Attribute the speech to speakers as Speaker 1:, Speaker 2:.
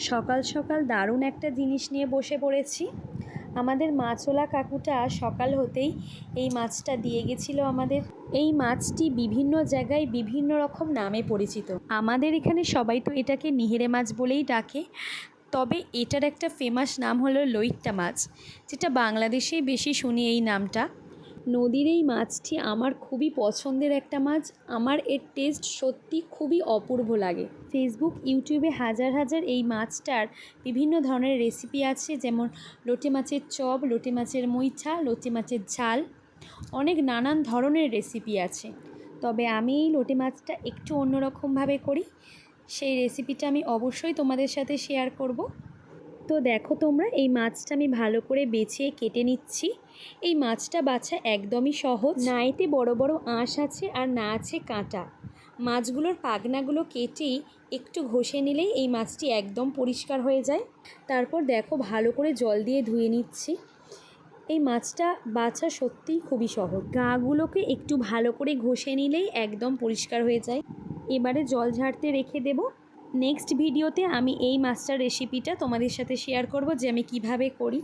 Speaker 1: সকাল সকাল দারুণ একটা জিনিস নিয়ে বসে পড়েছি। আমাদের মাছওয়ালা কাকুটা সকাল হতেই এই মাছটা দিয়ে গেছিলো আমাদের। এই মাছটি বিভিন্ন জায়গায় বিভিন্ন রকম নামে পরিচিত। আমাদের এখানে সবাই তো এটাকে নিহেরে মাছ বলেই ডাকে, তবে এটার একটা ফেমাস নাম হলো লইট্টা মাছ, যেটা বাংলাদেশেই বেশি শুনি এই নামটা। নদীর এই মাছটি আমার খুবই পছন্দের একটা মাছ। আমার এর টেস্ট সত্যি খুবই অপূর্ব লাগে। ফেসবুক, ইউটিউবে হাজার হাজার এই মাছটার বিভিন্ন ধরনের রেসিপি আছে, যেমন লোটে মাছের চপ, লোটে মাছের মুইঠা, লোটে মাছের ঝাল, অনেক নানান ধরনের রেসিপি আছে। তবে আমি এই লোটে মাছটা একটু অন্যরকমভাবে করি, সেই রেসিপিটা আমি অবশ্যই তোমাদের সাথে শেয়ার করব। তো দেখো তোমরা, এই মাছটা আমি ভালো করে বেছে কেটে নিচ্ছি। এই মাছটা বাছা একদমই সহজ, না এতে বড় বড় আঁশ আছে আর না আছে কাঁটা। মাছগুলোর পাখনাগুলো কেটেই একটু ঘষে নিলেই এই মাছটি একদম পরিষ্কার হয়ে যায়। তারপর দেখো ভালো করে জল দিয়ে ধুয়ে নিচ্ছি। এই মাছটা বাছা সত্যিই খুবই সহজ। গাগুলোকে একটু ভালো করে ঘষে নিলেই একদম পরিষ্কার হয়ে যায়। এবারে জল ঝাড়তে রেখে দেব। নেক্সট ভিডিওতে আমি এই মাছটার রেসিপিটা তোমাদের সাথে শেয়ার করব, যে আমি কিভাবে করি।